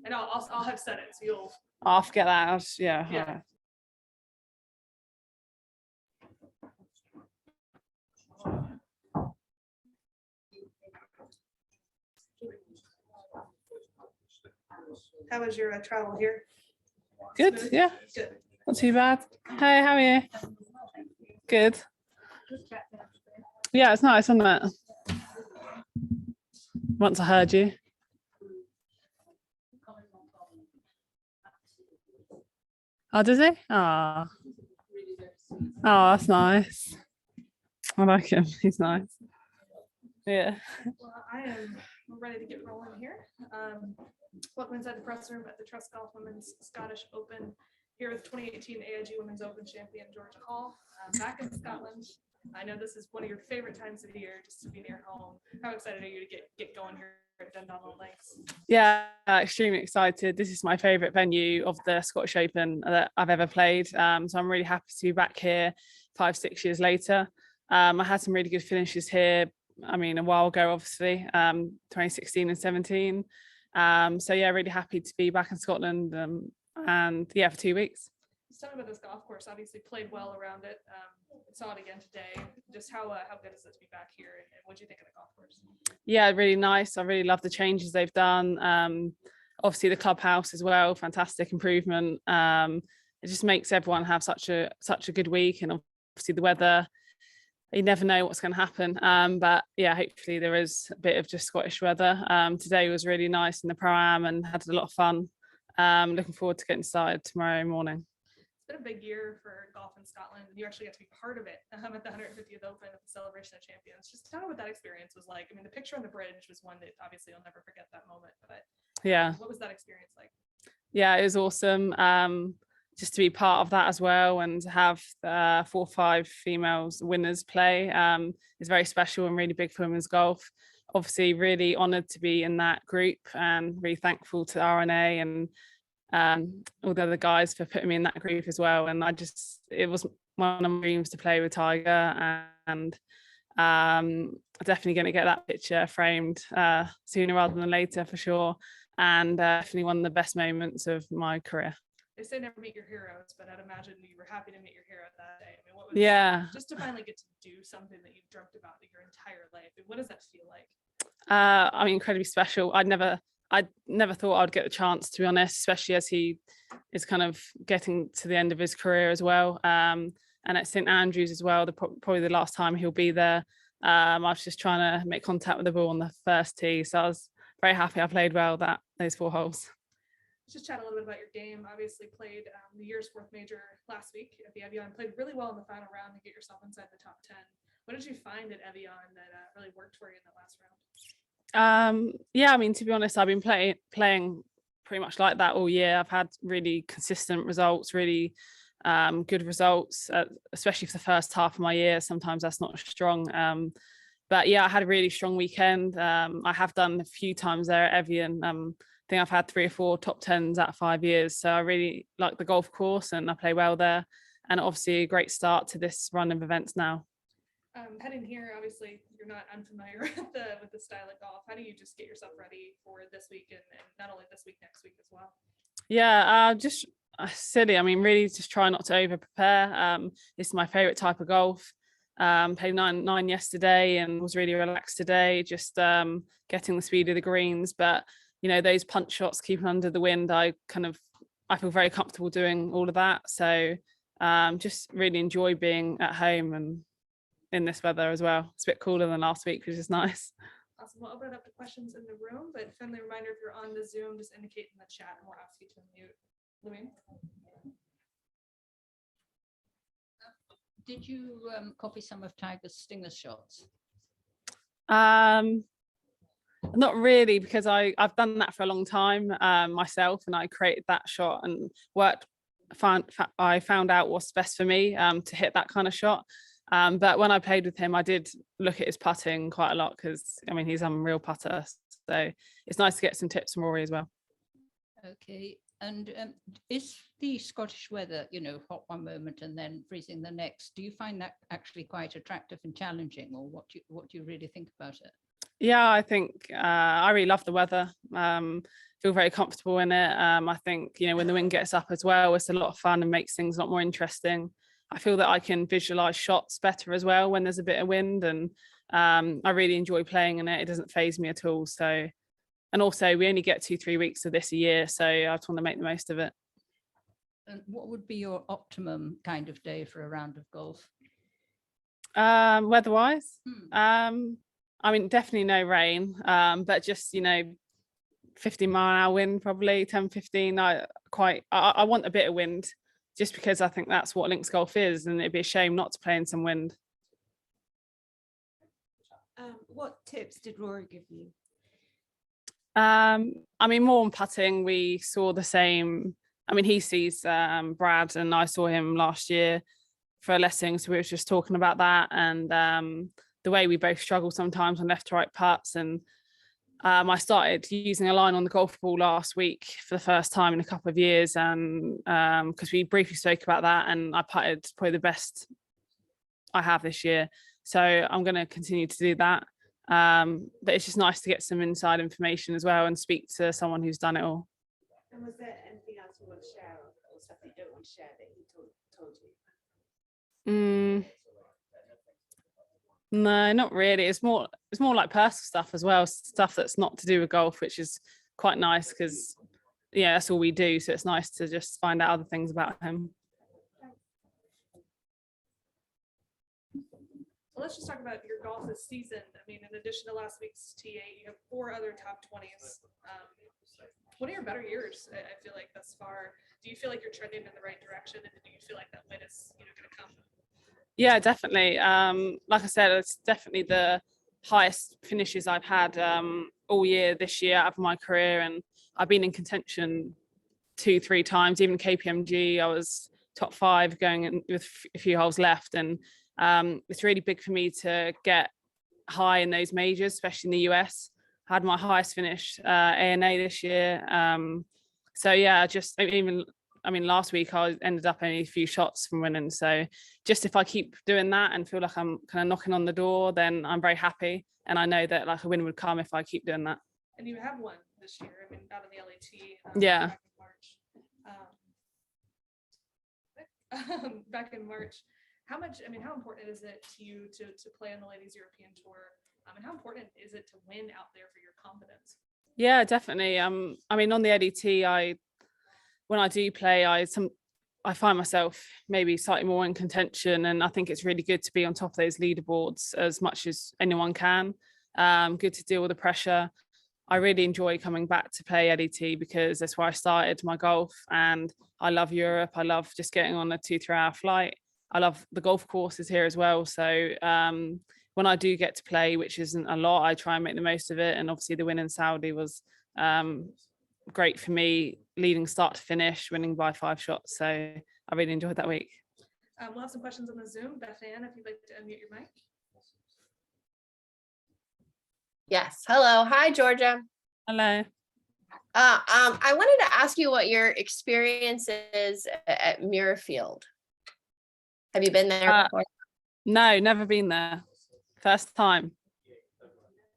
And I'll have said it, so you'll. I'll forget that. Yeah. Yeah. How was your travel here? Good. Smooth? Yeah. Good. Not too bad. Hey, how are you? Good. Yeah, it's nice, isn't it? Once I heard you. Oh, does he? Oh, that's nice. I like him. He's nice. Yeah. Well, we're ready to get rolling here. Welcome inside the press room at the Trust Golf Women's Scottish Open here with 2018 AIG Women's Open champion Georgia Hall, back in Scotland. I know this is one of your favorite times of the year, just to be near home. How excited are you to get going here at Dundonald Links? Yeah, extremely excited. This is my favourite venue of the Scottish Open that I've ever played. So I'm really happy to be back here 5-6 years later. I had some really good finishes here. I mean, a while ago, obviously, 2016 and 17. So yeah, really happy to be back in Scotland. And yeah, for 2 weeks. Let's talk about this golf course. Obviously played well around it. Saw it again today. Just how good is it to be back here, and what do you think of the golf course? Yeah, really nice. I really love the changes they've done. Obviously the clubhouse as well, fantastic improvement. It just makes everyone have such a good week, and obviously the weather, you never know what's going to happen. But yeah, hopefully there is a bit of just Scottish weather. Today was really nice in the Pro-Am and had a lot of fun. Looking forward to getting started tomorrow morning. It's been a big year for golf in Scotland, and you actually got to be part of it at the 150th Open at the Celebration of Champions. Just tell me what that experience was like. I mean, the picture on the bridge was one that obviously you'll never forget that moment, but yeah, what was that experience like? Yeah, it was awesome. Just to be part of that as well, and to have 4 or 5 females winners play is very special and really big for women's golf. Obviously, really honoured to be in that group, and really thankful to RNA and all the other guys for putting me in that group as well. And it was one of my dreams to play with Tiger, and definitely going to get that picture framed sooner rather than later for sure. And definitely one of the best moments of my career. They say never meet your heroes, but I'd imagine you were happy to meet your hero that day. I mean, what was just to finally get to do something that you've dreamt about your entire life? What does that feel like? I mean, incredibly special. I'd never thought I'd get the chance, to be honest, especially as he is kind of getting to the end of his career as well. And at St Andrews as well, probably the last time he'll be there. I was just trying to make contact with the ball on the first tee, so I was very happy I played well those 4 holes. Let's just chat a little bit about your game. Obviously played the year's fourth major last week at the Evian, played really well in the final round to get yourself inside the top 10. What did you find at Evian that really worked for you in that last round? Yeah, I mean, to be honest, I've been playing pretty much like that all year. I've had really consistent results, really good results, especially for the first half of my year. Sometimes that's not strong. But yeah, I had a really strong weekend. I have done a few times there at Evian. I think I've had 3 or 4 top 10s out of 5 years. So I really like the golf course and I play well there. And obviously a great start to this run of events now. Heading here, obviously you're not unfamiliar with the style of golf. How do you just get yourself ready for this week and not only this week, next week as well? Yeah, just silly. I mean, really just try not to over prepare. This is my favorite type of golf. Played nine yesterday and was really relaxed today, just getting the speed of the greens. But you know, those punch shots, keeping under the wind, I feel very comfortable doing all of that. So just really enjoy being at home and in this weather as well. It's a bit cooler than last week, which is nice. Awesome. We'll open it up to questions in the room, but friendly reminder, if you're on the Zoom, just indicate in the chat and we'll ask you to unmute. Louise? Did you copy some of Tiger's stinger shots? Not really, because I've done that for a long time myself, and I created that shot and I found out what's best for me to hit that kind of shot. But when I played with him, I did look at his putting quite a lot because, I mean, he's a real putter. So it's nice to get some tips from Rory as well. Okay. And is the Scottish weather, you know, hot one moment and then freezing the next, do you find that actually quite attractive and challenging, or what do you really think about it? Yeah, I think I really love the weather. Feel very comfortable in it. I think, when the wind gets up as well, it's a lot of fun and makes things a lot more interesting. I feel that I can visualize shots better as well when there's a bit of wind, and I really enjoy playing in it. It doesn't faze me at all. So, and also we only get 2-3 weeks of this a year, so I just want to make the most of it. And what would be your optimum kind of day for a round of golf? Weather-wise, I mean, definitely no rain, but just 15-mile-an-hour wind, probably 10-15. I want a bit of wind, just because I think that's what links golf is, and it'd be a shame not to play in some wind. What tips did Rory give you? I mean, more on putting, we saw the same. I mean, he sees Brad, and I saw him last year for lessons, so we were just talking about that, and the way we both struggle sometimes on left to right putts. And I started using a line on the golf ball last week for the first time in a couple of years, and because we briefly spoke about that, and I putted probably the best I have this year, so I'm going to continue to do that. But it's just nice to get some inside information as well and speak to someone who's done it all. And was there anything else you want to share, or stuff that you don't want to share that he told you? No, not really. It's more like personal stuff as well, stuff that's not to do with golf, which is quite nice because that's all we do. So it's nice to just find out other things about him. So let's just talk about your golf this season. I mean, in addition to last week's T8, you have 4 other top 20s. What are your better years? I feel like thus far. Do you feel like you're trending in the right direction, and do you feel like that win is going to come? Yeah, definitely. Like I said, it's definitely the highest finishes I've had all year this year out of my career, and I've been in contention 2-3 times. Even KPMG, I was top 5 going in with a few holes left, and it's really big for me to get high in those majors, especially in the US. I had my highest finish ANA this year. So yeah, just even. I mean, last week I ended up only a few shots from winning. So just if I keep doing that and feel like I'm kind of knocking on the door, then I'm very happy. And I know that like a win would come if I keep doing that. And you have won this year. I mean, out in the LAT. Yeah. Back in March. How important is it to you to play on the Ladies European Tour? And how important is it to win out there for your confidence? Yeah, definitely. I mean, on the LET, when I do play, I find myself maybe slightly more in contention, and I think it's really good to be on top of those leaderboards as much as anyone can. Good to deal with the pressure. I really enjoy coming back to play LET because that's where I started my golf, and I love Europe. I love just getting on a 2-3 hour flight. I love the golf courses here as well. So when I do get to play, which isn't a lot, I try and make the most of it. And obviously the win in Saudi was great for me, leading start to finish, winning by 5 shots. So I really enjoyed that week. We'll have some questions on the Zoom. Beth Ann, if you'd like to unmute your mic. Yes. Hello. Hi, Georgia. Hello. I wanted to ask you what your experience is at Muirfield. Have you been there before? No, never been there. First time.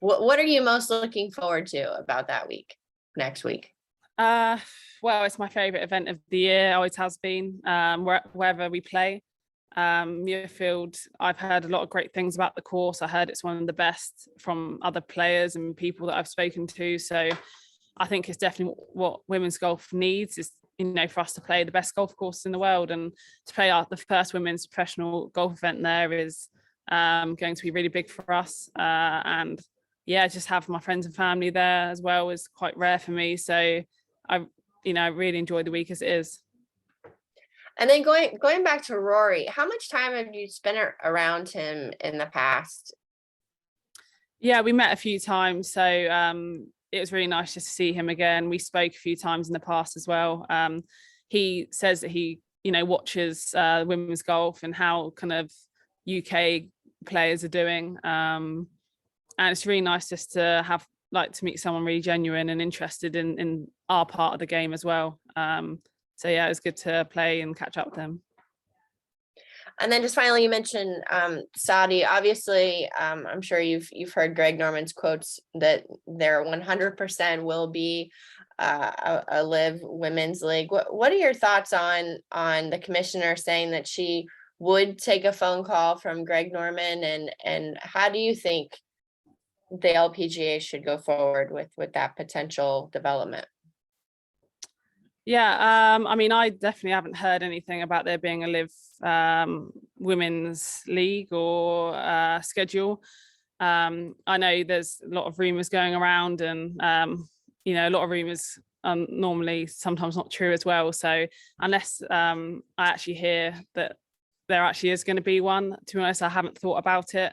What are you most looking forward to about that week, next week? Well, it's my favorite event of the year. Always has been. Wherever we play, Muirfield. I've heard a lot of great things about the course. I heard it's one of the best from other players and people that I've spoken to. So I think it's definitely what women's golf needs is, for us to play the best golf course in the world, and to play the first women's professional golf event there is going to be really big for us. And yeah, just have my friends and family there as well is quite rare for me. So I really enjoy the week as it is. And then going back to Rory, how much time have you spent around him in the past? Yeah, we met a few times. So it was really nice just to see him again. We spoke a few times in the past as well. He says that he, watches women's golf and how kind of UK players are doing. And it's really nice just to to meet someone really genuine and interested in our part of the game as well. So yeah, it was good to play and catch up with him. And then just finally, you mentioned Saudi. Obviously, I'm sure you've heard Greg Norman's quotes that there 100% will be a live women's league. What are your thoughts on the commissioner saying that she would take a phone call from Greg Norman, and how do you think the LPGA should go forward with that potential development? Yeah, I mean, I definitely haven't heard anything about there being a live women's league or schedule. I know there's a lot of rumors going around, and a lot of rumors are normally sometimes not true as well. So unless I actually hear that there actually is going to be one, to be honest, I haven't thought about it.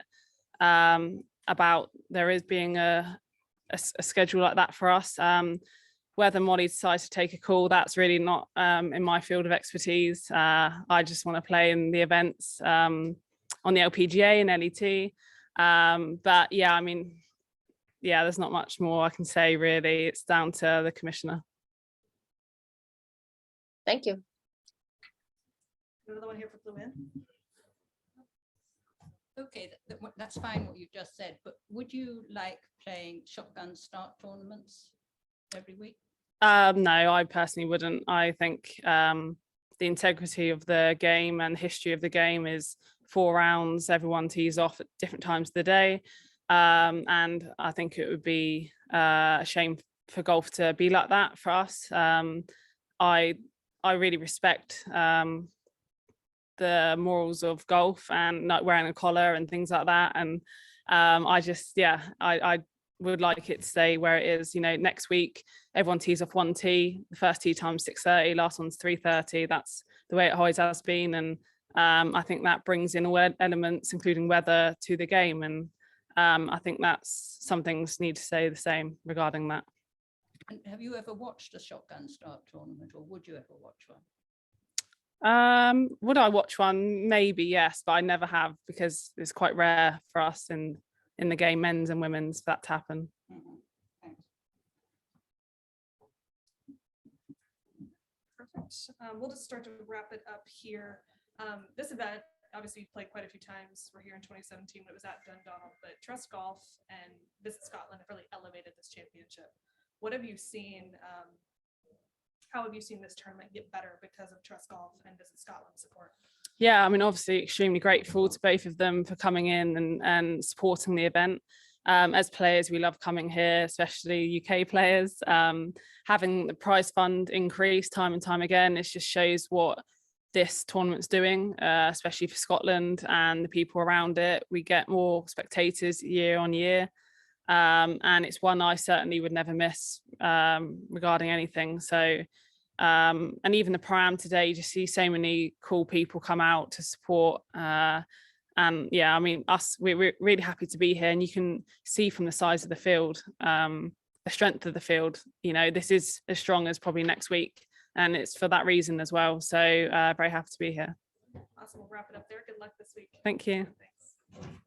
About there is being a schedule like that for us. Whether Molly decides to take a call, that's really not in my field of expertise. I just want to play in the events on the LPGA and LET. But yeah, I mean, yeah, there's not much more I can say really. It's down to the commissioner. Thank you. Another one here for Blue In. Okay, that's fine what you've just said, but would you like playing shotgun start tournaments every week? No, I personally wouldn't. I think the integrity of the game and history of the game is 4 rounds, everyone tees off at different times of the day. And I think it would be a shame for golf to be like that for us. I really respect the morals of golf and not wearing a collar and things like that. And I would like it to stay where it is. Next week, everyone tees off 1 tee, the first tee time's 6:30, last one's 3:30. That's the way it always has been. And I think that brings in all elements, including weather, to the game. And I think that's some things need to stay the same regarding that. And have you ever watched a shotgun start tournament, or would you ever watch one? Would I watch one? Maybe, yes, but I never have, because it's quite rare for us in the game, men's and women's, for that to happen. Mhm. Thanks. Perfect. We'll just start to wrap it up here. This event, obviously, you played quite a few times. We're here in 2017 when it was at Dundonald, but Trust Golf and Visit Scotland have really elevated this championship. What have you seen? How have you seen this tournament get better because of Trust Golf and Visit Scotland support? Yeah, I mean, obviously extremely grateful to both of them for coming in and supporting the event. As players, we love coming here, especially UK players. Having the prize fund increase time and time again, it just shows what this tournament's doing, especially for Scotland and the people around it. We get more spectators year on year. And it's one I certainly would never miss regarding anything. So and even the Pro-Am today, you just see so many cool people come out to support. And yeah, I mean, we're really happy to be here, and you can see from the size of the field, the strength of the field. This is as strong as probably next week, and it's for that reason as well. So very happy to be here. Awesome. We'll wrap it up there. Good luck this week. Thank you. Thanks.